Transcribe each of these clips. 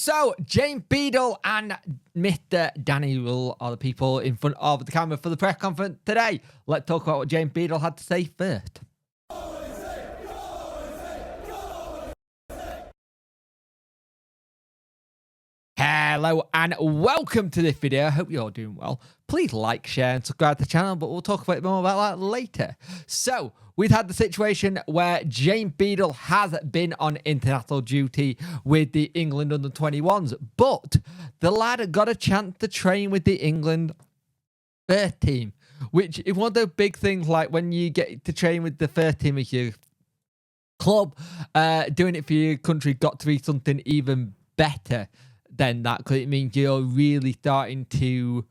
So, James Beadle and Mr. Danny Rohl are the people in front of the camera for the press conference today. Let's talk about what James Beadle had to say first. Hello and welcome to this video. I hope you're all doing well. Please like, share and subscribe to the channel, but we'll talk a bit more about that later. So, we've had the situation where James Beadle has been on international duty with the England under-21s, but the lad got a chance to train with the England first team, which is one of those big things, like when you get to train with the first team of your club, doing it for your country got to be something even better than that, because it means you're really starting to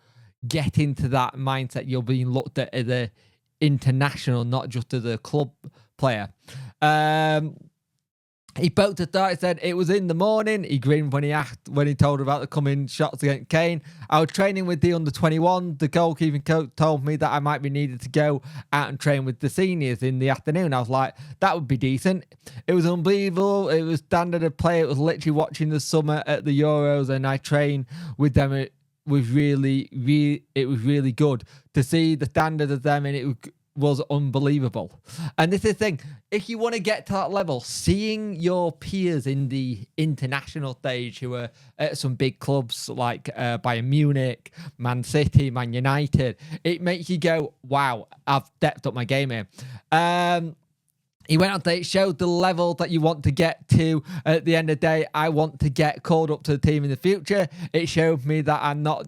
get into that mindset. You're being looked at as a international, not just as a club player. He spoke to start, he said it was in the morning. He grinned when he told about the coming shots against Kane. I was training with the under-21. The goalkeeping coach told me that I might be needed to go out and train with the seniors in the afternoon. I was like, that would be decent. It was unbelievable. It was standard of play. It was literally watching the summer at the Euros, and I trained with them. It was really good to see the standard of them, and it was unbelievable. And this is the thing, if you want to get to that level, seeing your peers in the international stage who are at some big clubs like Bayern Munich, Man City, Man United, it makes you go, wow, I've stepped up my game here. He went on to, it showed the level that you want to get to. At the end of the day, I want to get called up to the team in the future. It showed me that I'm not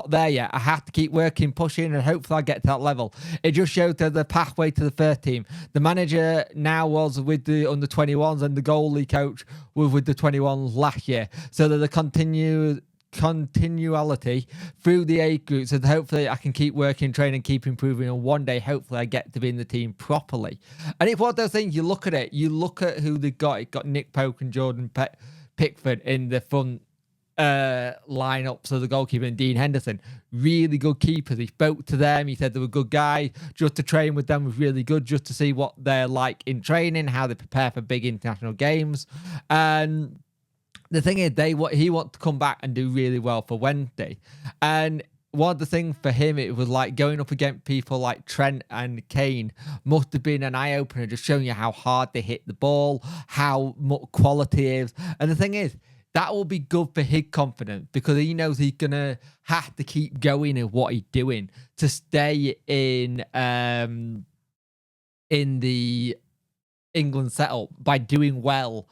there yet. I have to keep working, pushing, and hopefully I get to that level. It just showed the pathway to the first team. The manager now was with the under-21s, and the goalie coach was with the 21s last year. So that the continuality through the age groups, and hopefully I can keep working, training, keep improving, and one day hopefully I get to be in the team properly. And it's one of those things, you look at it, you look at who they got. It got Nick Pope and Jordan Pickford in the front lineup, so the goalkeeper and Dean Henderson, really good keepers. He spoke to them, he said they were good guys. Just to train with them was really good, just to see what they're like in training, how they prepare for big international games. And the thing is, he wants to come back and do really well for Wednesday. And one of the things for him, it was like going up against people like Trent and Kane must have been an eye-opener, just showing you how hard they hit the ball, how much quality is. And the thing is, that will be good for his confidence, because he knows he's going to have to keep going in what he's doing to stay in the England setup by doing well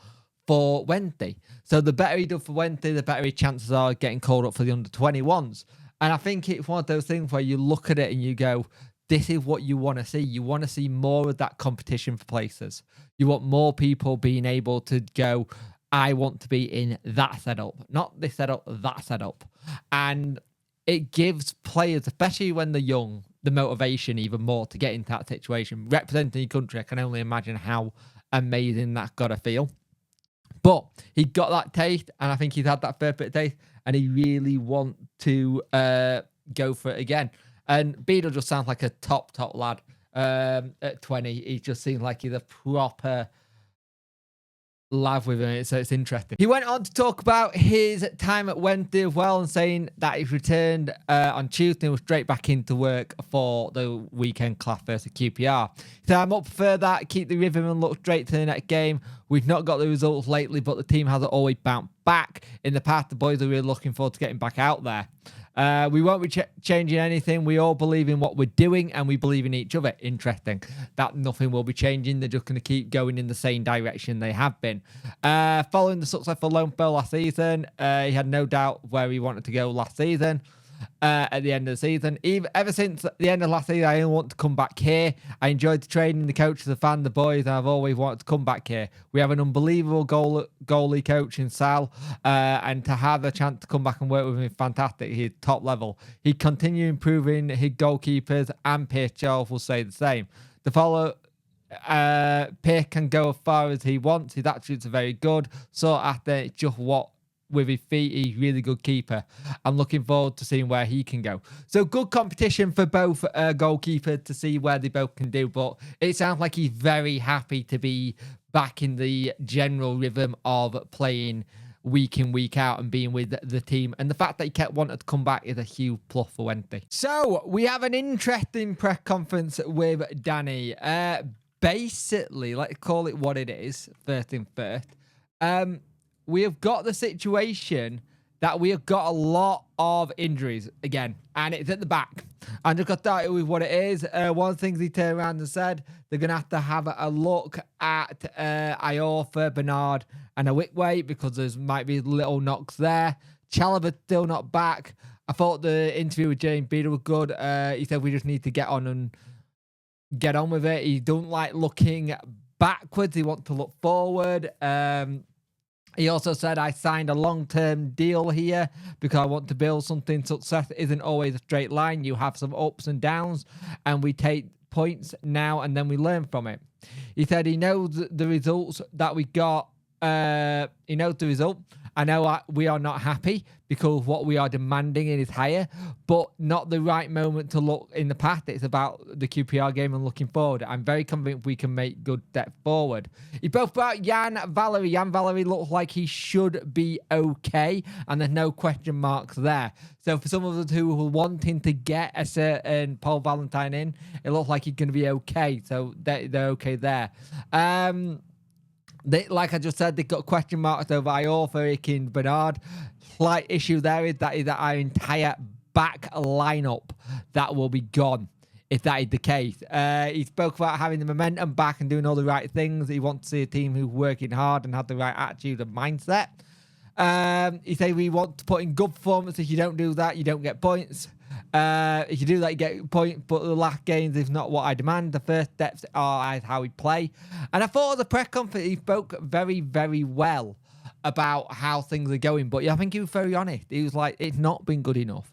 for Wednesday. So the better he does for Wednesday, the better his chances are of getting called up for the under-21s. And I think it's one of those things where you look at it and you go, this is what you want to see. You want to see more of that competition for places. You want more people being able to go, I want to be in that setup, not this setup, that setup. And it gives players, especially when they're young, the motivation even more to get into that situation. Representing your country, I can only imagine how amazing that's got to feel. But he got that taste, and I think he's had that first bit of taste, and he really wants to go for it again. And Beadle just sounds like a top lad at 20. He just seems like he's a proper lad with him, so it's interesting. He went on to talk about his time at Wednesday as well, and saying that he's returned on Tuesday and was straight back into work for the weekend clash versus QPR. He said, I'm up for that, keep the rhythm and look straight to the next game. We've not got the results lately, but the team hasn't always bounced back. In the past, the boys are really looking forward to getting back out there. We won't be changing anything. We all believe in what we're doing, and we believe in each other. Interesting. That nothing will be changing. They're just going to keep going in the same direction they have been. Following the successful loan spell last season, he had no doubt where he wanted to go last season. At the end of the season, ever since the end of last season, I only want to come back here. I enjoyed the training, the coaches, the fan, the boys, and I've always wanted to come back here. We have an unbelievable goalie coach in Sal, and to have a chance to come back and work with him is fantastic. He's top level. He continued improving his goalkeepers, and Pierce Charles will say the same. The follow Pierce can go as far as he wants. His attributes are very good. So after, it's just what with his feet, he's really good keeper. I'm looking forward to seeing where he can go. So good competition for both goalkeepers to see where they both can do. But it sounds like he's very happy to be back in the general rhythm of playing week in, week out and being with the team. And the fact that he kept wanting to come back is a huge plus for Wednesday. So we have an interesting press conference with Danny. Basically, let's call it what it is, first thing first. We have got the situation that we have got a lot of injuries again, and it's at the back. I'm just going to start with what it is. One of the things he turned around and said, they're going to have a look at Iorfa, Bernard, and Awickway because there might be little knocks there. Chalobah's still not back. I thought the interview with James Beadle was good. He said we just need to get on with it. He don't like looking backwards. He wants to look forward. He also said, I signed a long-term deal here because I want to build something. Success isn't always a straight line. You have some ups and downs, and we take points now, and then we learn from it. He said he knows the results that we got. He knows the result. I know we are not happy because what we are demanding is higher, but not the right moment to look in the past. It's about the QPR game and looking forward. I'm very confident we can make good step forward. He spoke about Jan Valery. Jan Valery looks like he should be okay, and there's no question marks there. So for some of us who were wanting to get a certain Paul Valentine in, it looks like he's going to be okay. So they're okay there. Like I just said, they've got question marks over Iorfa, Icky, and Bernard. Slight issue there is that our entire back lineup that will be gone if that is the case. He spoke about having the momentum back and doing all the right things. He wants to see a team who's working hard and have the right attitude and mindset. He said we want to put in good performance. If you don't do that, you don't get points. If you do that, you get points, but the last games is not what I demand. The first steps are how we play. And I thought the press conference, he spoke very, very well about how things are going. But yeah, I think he was very honest. He was like, it's not been good enough.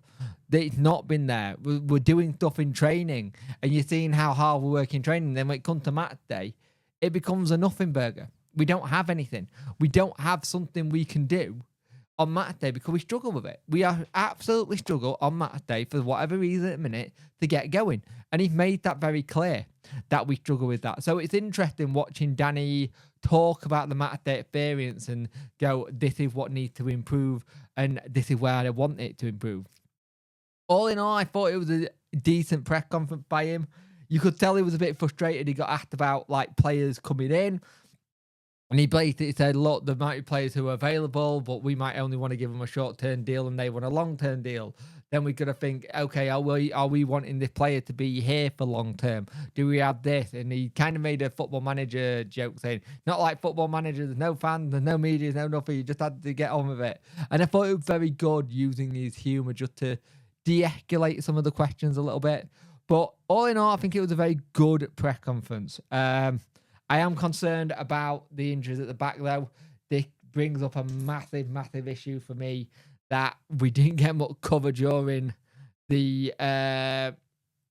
It's not been there. We're doing stuff in training, and you're seeing how hard we work in training. Then when it comes to match day, it becomes a nothing burger. We don't have anything. We don't have something we can do on match day because we struggle with it. We are absolutely struggle on match day for whatever reason at the minute to get going. And he's made that very clear that we struggle with that. So it's interesting watching Danny talk about the match day experience and go, this is what needs to improve and this is where I want it to improve. All in all, I thought it was a decent press conference by him. You could tell he was a bit frustrated. He got asked about like players coming in. And he basically said, look, there might be players who are available, but we might only want to give them a short-term deal and they want a long-term deal. Then we've got to think, okay, are we wanting this player to be here for long-term? Do we have this? And he kind of made a Football Manager joke saying, not like Football Manager, there's no fans, there's no media, there's no nothing. You just had to get on with it. And I thought it was very good using his humour just to de-escalate some of the questions a little bit. But all in all, I think it was a very good press conference. I am concerned about the injuries at the back, though. This brings up a massive, massive issue for me that we didn't get much cover during the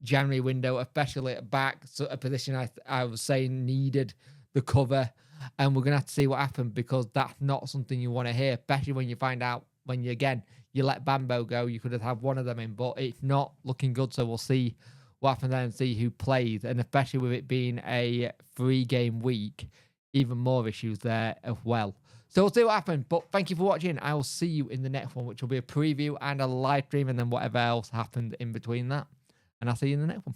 January window, especially at back. So a position I was saying needed the cover. And we're going to have to see what happens because that's not something you want to hear, especially when you find out when you let Bambo go. You could have one of them in, but it's not looking good. So we'll see what happens there and see who plays. And especially with it being a 3-game week, even more issues there as well. So we'll see what happens. But thank you for watching. I will see you in the next one, which will be a preview and a live stream and then whatever else happened in between that. And I'll see you in the next one.